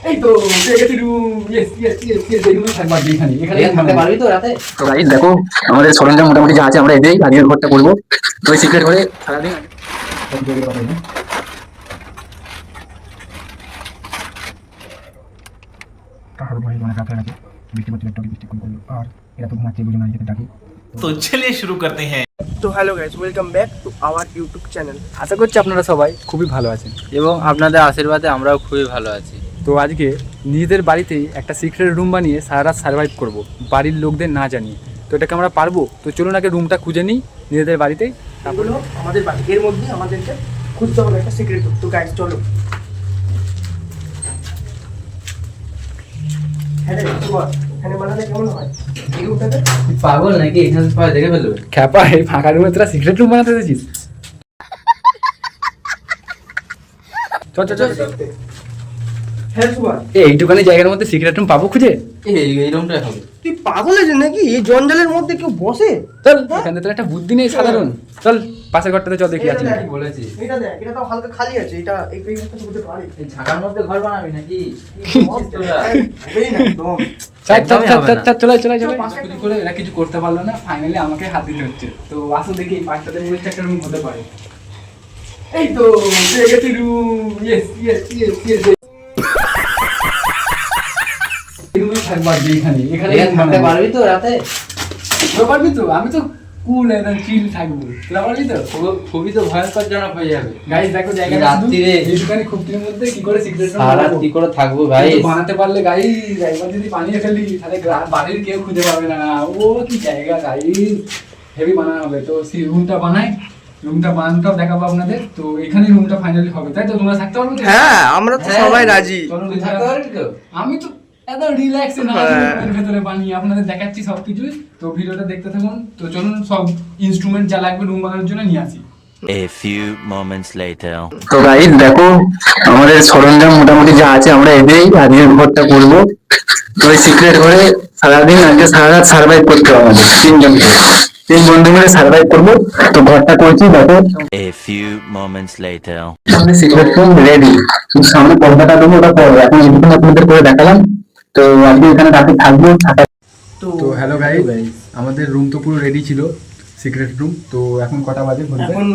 এই তো পেয়ে room. Yes yes yes yes, এই রুমে থাকবা এখানে এখানে থাকতে পারবি তো রাতে? তো গাইস দেখো আমাদের সরঞ্জাম মোটামুটি যা আছে আমরা এতেই আজকের ঘরটা করবো। তো ওই সিক্রেট করে সারাদিন কাকার ভাই মানে রাতে রাতে বৃষ্টি পড়ছে, একটু বৃষ্টি কম করলো আর এরা তো ঘুমাচ্ছে বুঝে না যেতে ডাকি। तो चलिए शुरू करते हैं। তো hello guys, welcome back to our YouTube channel. আশা করছি আপনারা সবাই খুবই ভালো আছেন এবং আপনাদের আশীর্বাদে আমরাও খুবই ভালো আছি। তো আজকে নিজেদের বাড়িতেই একটা সিক্রেট রুম বানিয়ে সারা রাত সার্ভাইভ করবো বাড়ির লোকদের না জানিয়ে। তো এটাকে আমরা পারবো? তো চলুন আগে রুমটা খুঁজে নিই নিজেদের বাড়িতেই। তারপরে আমাদের বাড়ি, এর মধ্যে আমাদেরকে খুঁজতে হবে একটা সিক্রেট রুম। তো গাইস চলো। হ্যাঁ রে, বল, এখানে বানালে কেমন হয় এই রুমটাতে? পাগল নাকি? এখানে সবাই দেখে ফেলবে। খ্যাপা, এই ফাঁকা রুমে তোরা সিক্রেট রুম বানাতে এসেছিস? চল চল চল। হ্যাঁ সুভাষ, এইটুখানি জায়গার মধ্যে সিক্রেট রুম পাবো খুঁজে? এই রুমটাই হবে। তুই পাগল আছে নাকি? এই জঞ্জালের মধ্যে কেউ বসে? চল, এখানে তোর একটা বুদ্ধি নেই সাধারণ। চল পাশের ঘরটাতে চল, দেখি আছে নাকি। বলেছি এটা দেখ, এটা তো হালকা খালি আছে। এটা এই একটা হতে পারে। এই ঝাঁকার মধ্যে ঘর বানাবি নাকি? এই না একদম। চল চল একদমই চল হবে না। চল চল চল চল। পাশে কিছু করে এরা কিছু করতে পারলো না, ফাইনালি আমাকে হাত দিতে হচ্ছে। তো আসো দেখি এই পাঁচটাতে মনে হচ্ছে একটা রুম হতে পারে। এই তো পেয়ে গেছি room. Yes yes yes yes. রুমে থাকবা এখানে এখানে থাকতে পারবি তো রাতে? তোরা পারবি তো? আমি তো কুল একদম চিল থাকবো। তোরা পারবি তো? খুবই তো ভয়ঙ্করজনক হয়ে যাবে। গাইস দেখো জায়গা রাত্রিরে এইটুখানি খুবটির মধ্যে কি করে সিক্রেট রুম সারা রাত কি করে থাকবো ভাই? বানাতে পারলে গাইস, একবার যদি বানিয়ে ফেলি তাহলে বাড়ির কেউ খুঁজে পাবে না। ও কি জায়গা গাইস, হেভি বানানো হবে। তো সেই রুমটা বানাই, রুমটা বানানোটাও দেখাবো আপনাদের। তো এখানে রুমটা ফাইনালি হবে, তাই তো? তোমরা থাকতে পারবে তো? হ্যাঁ, আমরা তো সবাই রাজি। চলো তুই থাকতে পারবি তো? আমি তো একদম রিল্যাক্সে না রুমের ভেতরে বানিয়ে আপনাদের দেখাচ্ছি সবকিছুই। তো ভিডিওটা দেখতে থাকুন। তো চলুন সব ইনস্ট্রুমেন্ট যা লাগবে রুম বানানোর জন্য নিয়ে আসি। A few moments later. তো গাইস দেখো আমাদের সরঞ্জাম মোটামুটি যা আছে আমরা এতেই আজকের ঘরটা করবো। তো ওই সিক্রেট করে সারাদিন আজকে সারা রাত সার্ভাইভ করতে হবে আমাদের তিন বন্ধু মিলে সার্ভাইভ করবো। তো ঘরটা করছি দেখো, A few moments later. আমাদের সিক্রেট রুম রেডি। সামনে পর্দাটা দেবো, ওটা পরে এখন এদিকে আপনাদের করে দেখালাম। তো আজকে এখানে রাতে থাকবো। তো হ্যালো গাইস, আমাদের রুম তো পুরো রেডি ছিল, সিক্রেট রুম। তো এখন কটা বাজে? এখন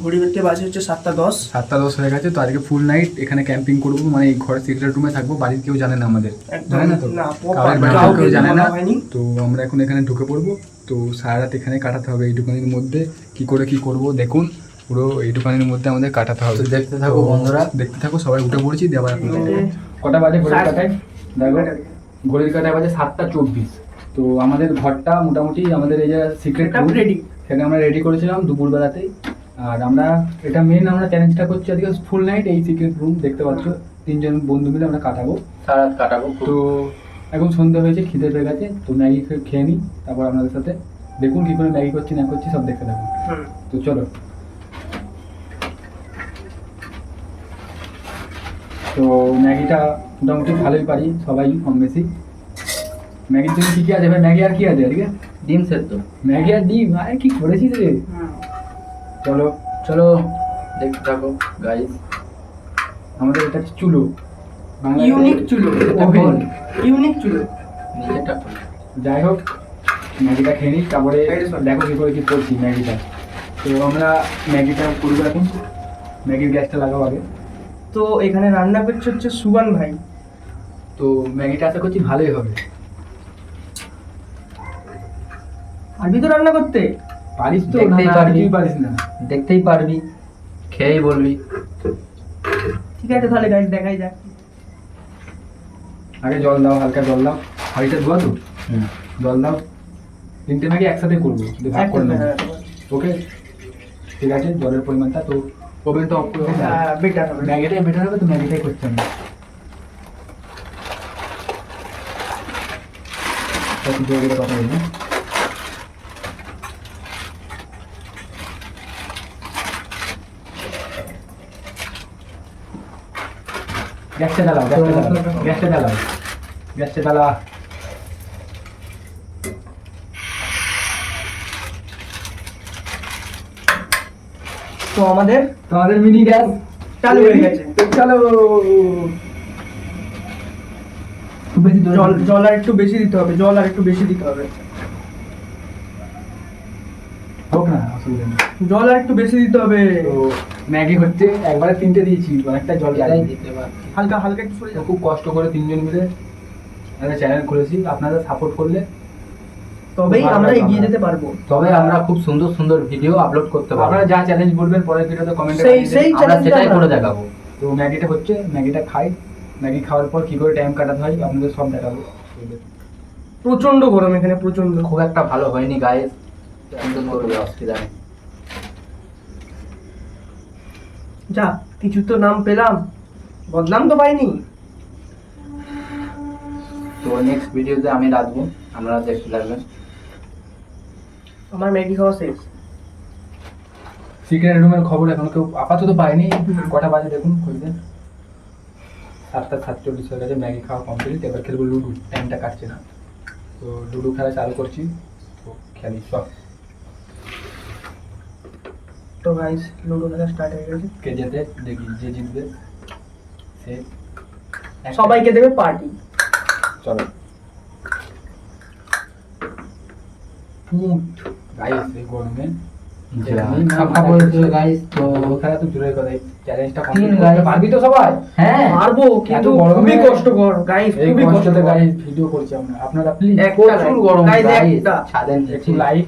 ঘড়িতে বাজে হচ্ছে 7:10। 7:10 হয়ে গেছে। তো আজকে ফুল নাইট এখানে ক্যাম্পিং করবো, মানে এই ঘরে সিক্রেট রুমে থাকবো। বাড়ির কেউ জানে না আমাদের, জানে না তো, কারোর বাড়িতে কেউ জানে না। তো আমরা এখন এখানে ঢুকে পড়বো। তো সারা রাত এখানে কাটাতে হবে। এইটুখানির মধ্যে কি করে কি করব দেখুন, পুরো এইটুখানির মধ্যে আমাদের কাটাতে হবে। দেখতে থাকো বন্ধুরা, দেখতে থাকো। সবাই উঠে পড়েছি। দেওয়ার এখন কটা বাজে ঘড়ির কাটায়? দেখো ঘড়ির কাটায় বাজে 7:24। তো আমাদের ঘরটা মোটামুটি আমাদের এই যে সিক্রেট রুম রেডি, সেটা আমরা রেডি করেছিলাম দুপুরবেলাতেই। আর আমরা এটা মেন আমরা চ্যালেঞ্জটা করছি আজকে ফুল নাইট এই সিক্রেট রুম দেখতে পাচ্ছ। তিনজন বন্ধু মিলে আমরা কাটাবো, সারা রাত কাটাবো। তো এখন সন্ধ্যা হয়েছে, খিদে পেয়ে গেছে। তো ম্যাগি খেয়ে নিই, তারপর আপনাদের সাথে দেখুন কি করে ম্যাগি করছি না করছি সব দেখতে থাকুন। তো চলো। তো ম্যাগিটা মোটামুটি ভালোই পারি সবাই কম বেশি। ম্যাগির জন্য কি কি আছে ভাই? ম্যাগি আর কি আছে আজকে? ডিম সেদ্ধ। ম্যাগি আর ডিম? আরে কি করেছিস রে? চলো চলো দেখতে থাকো গাইস। আমাদের এটা হচ্ছে চুলো, ইউনিক চুলো, ওভেন। ইউনিক চুলো। নিজেটা যাই হোক ম্যাগিটা খেয়ে নিই, তারপরে দেখো কি করে কি করছি ম্যাগিটা। তো আমরা ম্যাগিটা করবো এখন। ম্যাগির গ্যাসটা লাগাবো আগে। তো এখানে রান্না করছে হচ্ছে সুবান ভাই। তো ম্যাগিটা আশা করছি ভালোই হবে। পারবি তো রান্না করতে? পারিস তো? দেখতেই না পারবি। তুই পারিস না? দেখতেই পারবি, খেয়েই বলবি। ঠিক আছে তাহলে গাইস দেখাই যাক। আগে জল দাও, হালকা জল দাও। হাঁড়িটা ধোয়া তো? জল দাও। তিনটে ম্যাগি একসাথে করবো, ভাগ করে নেবো। ওকে ঠিক আছে, জলের পরিমাণটা তো ওভেনটা অফ করে বেটার হবে। ম্যাগিটাই বেটার হবে। তো ম্যাগিটাই করছি আমি। কথা বলবো। গ্যাসটা জ্বালাও, গ্যাসটা জ্বালাও। তো আমাদের মিনি গ্যাস চালু হয়ে গেছে। চলো। একটু বেশি জল জল আর একটু বেশি দিতে হবে, জল আর একটু বেশি দিতে হবে, হোক না, অসুবিধা নেই। জল আর একটু বেশি দিতে হবে। তো ম্যাগি হচ্ছে, একবারে 3টে দিয়েছি, অনেকটা জল এটাই লাগে। দিতে পারছি। হালকা হালকা একটু সরে তো যাও। খুব কষ্ট করে 3জন মিলে একটা চ্যানেল খুলেছি, আপনারা সাপোর্ট করলে তবেই আমরা এগিয়ে যেতে পারবো। তবে আমরা খুব সুন্দর সুন্দর ভিডিও আপলোড করতে পারবো। আপনারা যা চ্যালেঞ্জ বলবেন পরের ভিডিওতে কমেন্টে সেই আমরা challenge সেটাই আমরা- করে দেখাবো। তো ম্যাগিটা হচ্ছে, ম্যাগিটা খাই, ম্যাগি খাওয়ার পর কি করে টাইম কাটাতে হয় আপনাদের সব দেখাবো। প্রচন্ড গরম এখানে, প্রচন্ড। খুব একটা ভালো হয়নি গাইস, একদম অসুবিধা নেই। যা কিছু তো নাম পেলাম, বদনাম তো পাইনি। তো নেক্সট ভিডিওতে আমি রাখবো, আপনারা দেখতে লাগবেন। আমার ম্যাগি খাওয়া শেষ। সিক্রেট রুমের খবর এখনো কেউ আপাতত পায়নি। কটা বাজে দেখুন, খুঁজবেন 7:47 হয়ে গেছে, ম্যাগি খাওয়া কমপ্লিট। এবার খেলবো লুডো, টাইমটা কাটছে না, তো লুডো খেলা চালু করছি, তো খেলি সব। তো গাইস লুডো খেলা স্টার্ট হয়ে গেছে। কে যেতে দেখি, যে জিতবে সে সবাইকে দেবে পার্টি। চলো। গাইস এই গরমে গাইস তো লুডো খেলা তো দূরের কথা, চ্যালেঞ্জটা তিন কমপ্লিট guys। করতে পারবি তো সবাই? হ্যাঁ পারবো, কিন্তু এত গরমে- খুবই কষ্টকর গাইস, এই খুবই কষ্টতে কষ্টকর। গাইস ভিডিও করছি আমরা, আপনারা প্লিজ প্রচুর গরম Guys, গাইস, একটা। ছাদেন একটু লাইক,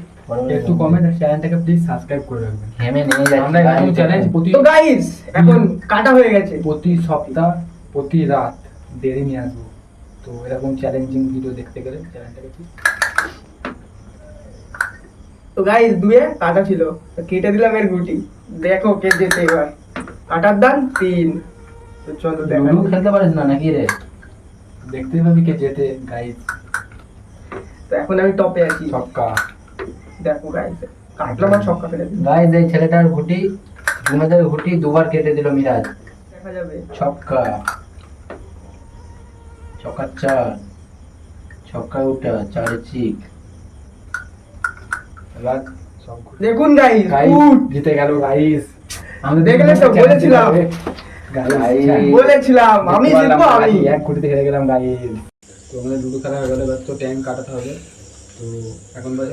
একটু কমেন্ট, আর চ্যানেলটাকে প্লিজ সাবস্ক্রাইব করে রাখবেন। হেমে নিয়ে যাচ্ছি আমরা এরকম চ্যালেঞ্জ তো গাইস এখন কাটা হয়ে গেছে। প্রতি সপ্তাহ প্রতি রাত দেরি নিয়ে আসবো, তো এরকম চ্যালেঞ্জিং ভিডিও দেখতে গেলে চ্যানেলটাকে ঠিক তো গাইস দুয়ে কাটা ছিল, তো কেটে দিলাম এর গুটি। দেখো কে জেতে এবার। কাটার দান 3। তো চলো দেখা লুডো খেলতে পারিস না নাকি রে? দেখতে পাবি কে যেতে। গাইস তো এখন আমি টপে আছি। ছক্কা, দেখো গাইস কাটলাম আর ছক্কা ফেলে দিলাম। গাইস এই ছেলেটার ঘুটি, জুমেদের ঘুটি দুবার কেটে দিল মিরাজ। দেখা যাবে। ছক্কা, ছক্কা 4, ছক্কা উঠা 4 চিক। এবার সব দেখুন গাইস গাইস উঠ। জিতে গেল গাইস। আমাদের দেখলে তো, বলেছিলাম। গাইস বলেছিলাম আমি জিতবো, আমি। এক কোটিতে হেরে গেলাম গাইস। তো আমাদের লুডো খেলা হয়ে গেল, এবার তো টাইম কাটাতে হবে। তো এখন বাজে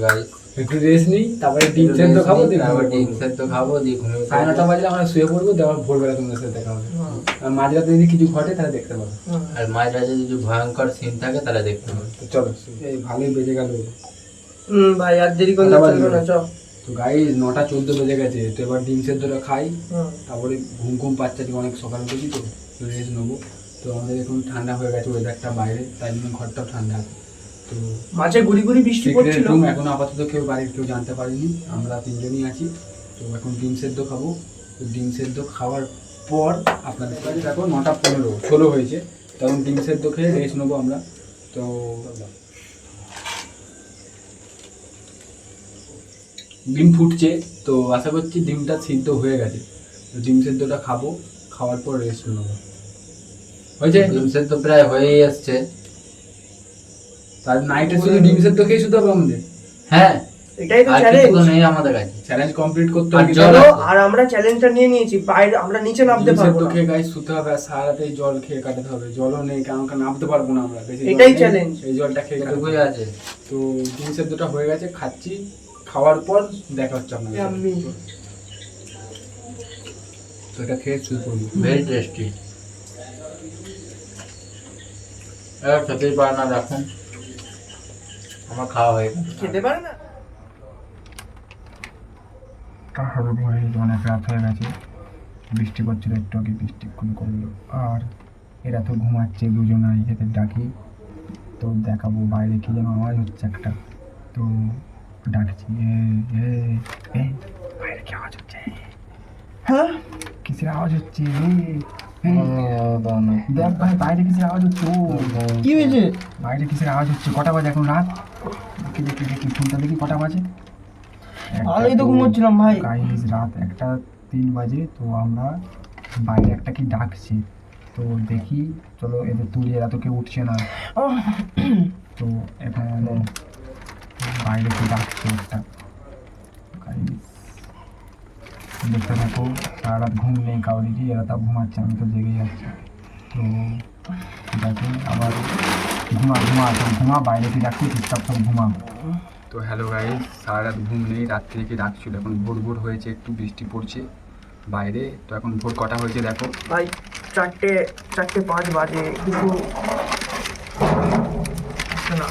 গাইস একটু রেস্ট নিই, তারপরে ডিম সেদ্ধ খাবো, দিয়ে তারপর ঘুমিয়ে ডিম পড়বো। সেদ্ধ খাবো, দিয়ে ঘুমিয়ে 9:30 বাজলে আমরা শুয়ে পড়বো, তারপর ভোরবেলা তোমাদের সাথে দেখা হবে। আর মাঝরাতে যদি কিছু ঘটে তাহলে দেখতে পাবো। আর মাঝরাতে যদি ভয়ঙ্কর সিন থাকে তাহলে দেখতে হবে। তো চলো, এই ভালোই বেজে গেল। ভাই আর দেরি করলে কটা চলবে না, বাজে? চল। তো গাইস 9:14 বেজে গেছে, তো এবার ডিম সেদ্ধটা খাই, তারপরে ঘুম ঘুম পাচ্ছে, আজকে অনেক সকাল উঠেছি, তো রেস্ট নেবো। তো আমাদের এখন ঠান্ডা হয়ে গেছে ওয়েদারটা বাইরে, তাই জন্য ঘরটাও ঠান্ডা আছে। তো মাঝে গুড়ি গুড়ি বৃষ্টি সিক্রেট পড়ছিল। রুম এখন আপাতত কেউ বাড়ির কেউ জানতে পারিনি, আমরা 3জনই আছি। তো এখন ডিম সেদ্ধ খাবো, তো ডিম সেদ্ধ খাওয়ার পর আপনাদের কাছে দেখো 9:15, 16 হয়েছে, তখন ডিম সেদ্ধ খেয়ে রেস্ট নেবো আমরা। তো ডিম ফুটছে, তো আশা করছি ডিমটা সিদ্ধ হয়ে গেছে। তো ডিম সেদ্ধটা খাবো, খাওয়ার পর রেস্ট নেবো। হয়েছে? ডিম সেদ্ধ প্রায় হয়েই আসছে। তার নাইটে শুধু ডিম সেদ্ধ খেয়ে শুধু হবে আমাদের। হ্যাঁ, এটাই তো আর কিছু চ্যালেঞ্জ। তো নেই আমাদের কাছে। চ্যালেঞ্জ কমপ্লিট করতে আর হবে। জল চলো, আছে। আর আমরা চ্যালেঞ্জটা নিয়ে নিয়েছি, বাইরে আমরা নিচে নামতে ডিম পারবো সেদ্ধ না। খেয়ে গাইস শুতে হবে, আর সারা রাতে এই জল খেয়ে কাটাতে হবে। জলও নেই, কারণ নামতে পারবো না আমরা, বেশি জল এটাই নেই, challenge। এই জলটা খেয়ে কাটাতে এটুকুই হবে। আছে। তো ডিম সেদ্ধটা হয়ে গেছে, খাচ্ছি, খাওয়ার পর দেখা হচ্ছে আপনাদের সাথে। আমি তো এটা খেয়ে শুয়ে পড়বো। Very tasty. এবার খেতেই পারে না, দেখুন আমার খাওয়া হয়ে গেছে। খেতে পারে না। অনেক রাত হয়ে গেছে, বৃষ্টি পড়ছিল একটু আগে, বৃষ্টি এখন করলো। আর এরা তো ঘুমাচ্ছে দুজনাই, এদের ডাকি, তো দেখাবো বাইরে কি যেন আওয়াজ হচ্ছে একটা, তো ডাকছি বাইরে কি আওয়াজ হচ্ছে? হ্যাঁ কিসের আওয়াজ হচ্ছে? দেখ দেখ ভাই বাইরে কিসের আওয়াজ হচ্ছে? কি হয়েছে? বাইরে কিসের আওয়াজ হচ্ছে? কটা বাজে এখন রাত? দেখি ফোনটা দেখি কটা বাজে। ভালোই তো ঘুমোচ্ছিলাম ভাই। গাইস রাত 1:03 বাজে, তো আমরা বাইরে একটা কি ডাকছি, তো দেখি চলো এদের তুলি, এরা তো কেউ উঠছে না। তো এখন বাইরে কি ডাকছে একটা, গাইস দেখতে থাকো। সারা রাত ঘুম নেই কাউরিরই, এরা তো ঘুমাচ্ছে, আমি তো জেগে যাচ্ছি। তো দেখো আবার ঘুমা বাইরে কি রাখছি চুপচাপ সব ঘুমা। তো হ্যালো গাইস, সারা রাত ঘুম নেই, রাত্রি থেকে ডাকছিল, এখন ভোর ভোর হয়েছে, একটু বৃষ্টি পড়ছে বাইরে। তো এখন ভোর কটা হয়েছে দেখো, ভাই 4:05 বাজে, কিছু না,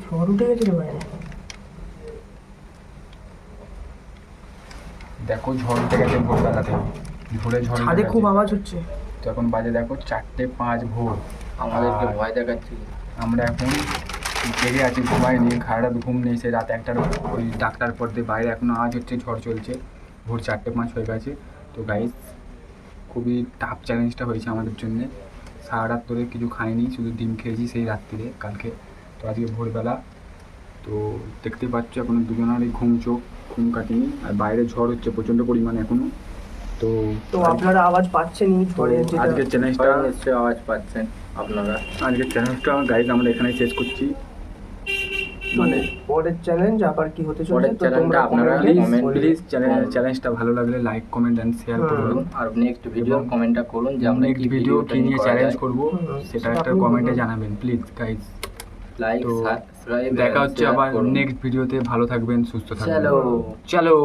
ঝড় উঠে গেছে রে বাইরে। দেখো ঝড় উঠে গেছে ভোরবেলাতে, ভোরে ঝড় উঠে ছাদে গেছে। খুব আওয়াজ হচ্ছে। তো এখন বাজে দেখো 4:05 ভোর। আমাদেরকে আর ভয় দেখাচ্ছি। আমরা এখন জেগে আছি, ঘুমাই নিয়ে, খারাপ ঘুম নেই, সে রাত 1টার ওই ডাক্তার পর দিয়ে বাইরে এখনও আওয়াজ হচ্ছে, ঝড় চলছে, ভোর 4:05 হয়ে গেছে। তো গাইস খুবই টাফ চ্যালেঞ্জটা হয়েছে আমাদের জন্যে, সারা রাত ধরে কিছু খাইনি, শুধু ডিম খেয়েছি সেই রাত্রিরে কালকে। তো আজকে ভোরবেলা তো দেখতে পাচ্ছ এখন দুজনেরই ঘুম কাটিনি, আর বাইরে ঝড় হচ্ছে প্রচণ্ড পরিমাণে এখনও। তো তো আপনারা আওয়াজ পাচ্ছেনই ঝড়ের, যেটা আজকের চ্যালেঞ্জটা নিশ্চয়ই আওয়াজ পাচ্ছেন আপনারা। আজকের চ্যালেঞ্জটা গাইজ আমরা এখানেই শেষ করছি। মানে পরের চ্যালেঞ্জ আবার কি হতে চলেছে পরের তো challenge তোমরা আপনারা comment প্লিজ চ্যালেঞ্জটা ভালো লাগলে লাইক কমেন্ট অ্যান্ড শেয়ার করবেন। আর নেক্সট ভিডিও এবং কমেন্টটা করুন যে আমরা নেক্সট কি ভিডিও কি নিয়ে চ্যালেঞ্জ করব সেটা সেটা একটা আপনি কমেন্টে বলুন। জানাবেন প্লিজ গাইজ। লাইক তো সাবস্ক্রাইব দেখা হচ্ছে আবার নেক্সট ভিডিওতে, ভালো থাকবেন, সুস্থ থাকবেন, চলো চলো।